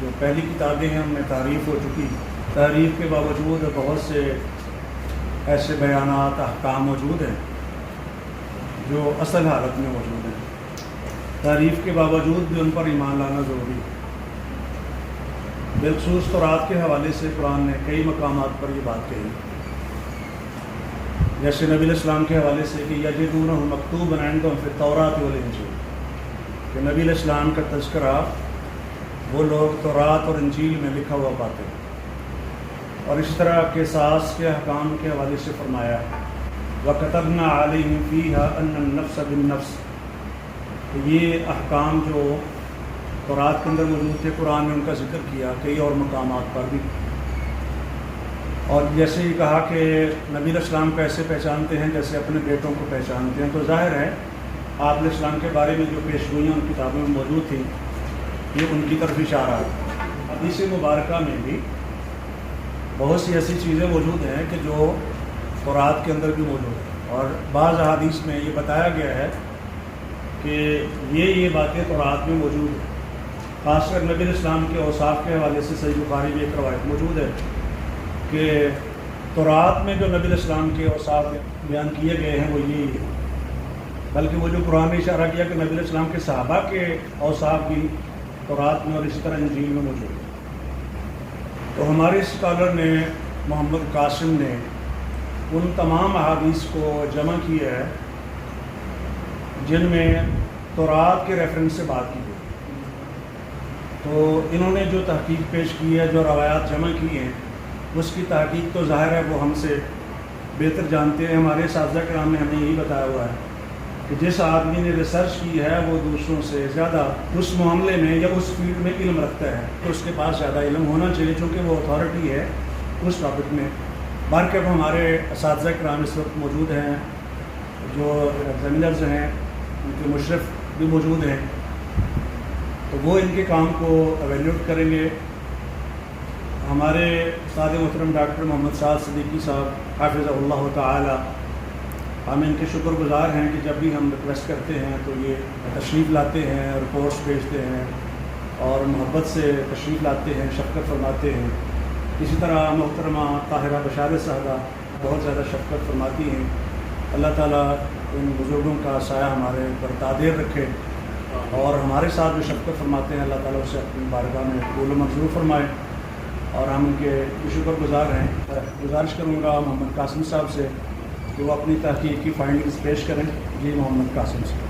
جو پہلی کتابیں ہیں ان میں تعریف ہو چکی، تعریف کے باوجود بہت سے ایسے بیانات احکام موجود ہیں جو اصل حالت میں موجود ہیں، تعریف کے باوجود بھی ان پر ایمان لانا ضروری ہے۔ بالخصوص تورات کے حوالے سے قرآن نے کئی مقامات پر یہ بات کہی، جیسے نبی علیہ السلام کے حوالے سے کہ یجدونہ مکتوبا عندہم فی التوراۃ والانجیل، کہ نبی علیہ السلام کا تذکرہ وہ لوگ تورات اور انجیل میں لکھا ہوا پاتے ہیں۔ اور اس طرح قصاص کے احکام کے حوالے سے فرمایا وَكَتَبْنَا عَلَيْهِمْ فِيهَا أَنَّ النَّفْسَ بِالنَّفْسِ، کہ یہ احکام جو تورات کے اندر موجود تھے قرآن نے ان کا ذکر کیا کئی اور مقامات پر بھی۔ اور جیسے ہی کہا کہ نبی علیہ السلام کو ایسے پہچانتے ہیں جیسے اپنے بیٹوں کو پہچانتے ہیں، تو ظاہر ہے آپ علیہ السلام کے بارے میں جو پیشگوئیاں ان کتابوں میں موجود تھیں یہ ان کی طرف اشارہ ہے۔ حدیث مبارکہ میں بھی بہت سی ایسی چیزیں موجود ہیں کہ جو تورات کے اندر بھی موجود ہیں، اور بعض احادیث میں یہ بتایا گیا ہے کہ یہ باتیں تورات میں موجود ہیں۔ خاص کر نبی علیہ السلام کے اوصاف کے حوالے سے صحیح بخاری میں ایک روایت موجود ہے کہ تورات میں جو نبی علیہ السلام کے اوصاف بیان کیے گئے ہیں وہ یہی ہے، بلکہ وہ جو قرآن نے اشارہ کیا کہ نبی علیہ السلام کے صحابہ کے اوصاف بھی تورات میں اور اسی طرح انجیل میں موجود ہیں۔ تو ہمارے اسکالر نے محمد قاسم نے ان تمام احادیث کو جمع کیا ہے جن میں تورات کے ریفرنس سے بات کی گئی، تو انہوں نے جو تحقیق پیش کی ہے، جو روایات جمع کی ہیں، اس کی تحقیق تو ظاہر ہے وہ ہم سے بہتر جانتے ہیں۔ ہمارے اساتذہ کرام نے ہمیں یہی بتایا ہوا ہے کہ جس آدمی نے ریسرچ کی ہے وہ دوسروں سے زیادہ اس معاملے میں یا اس فیلڈ میں علم رکھتا ہے، تو اس کے پاس زیادہ علم ہونا چاہیے چونکہ وہ اتھارٹی ہے اس ٹاپک میں۔ باقی ہمارے اساتذہ کرام اس وقت موجود ہیں، جو ایگزامینرز ہیں ان کے مشرف بھی موجود ہیں، تو وہ ان کے کام کو ایویلیوٹ کریں گے۔ ہمارے استاد محترم ڈاکٹر محمد سعد صدیقی صاحب حافظ اللہ تعالی، ہم ان کے شکر گزار ہیں کہ جب بھی ہم ریکویسٹ کرتے ہیں تو یہ تشریف لاتے ہیں، رپورٹس بھیجتے ہیں اور محبت سے تشریف لاتے ہیں، شفقت فرماتے ہیں۔ اسی طرح محترمہ طاہرہ بشارت صاحبہ بہت زیادہ شفقت فرماتی ہیں۔ اللہ تعالیٰ ان بزرگوں کا سایہ ہمارے پر دائر رکھے، اور ہمارے ساتھ جو شفقت فرماتے ہیں اللہ تعالیٰ اسے اپنی بارگاہ میں قبول و منظور فرمائے، اور ہم ان کے شکر گزار ہیں۔ گزارش کروں گا محمد قاسم صاحب سے کہ وہ اپنی تحقیق کی فائنڈنگز پیش کریں۔ جی محمد قاسم صاحب۔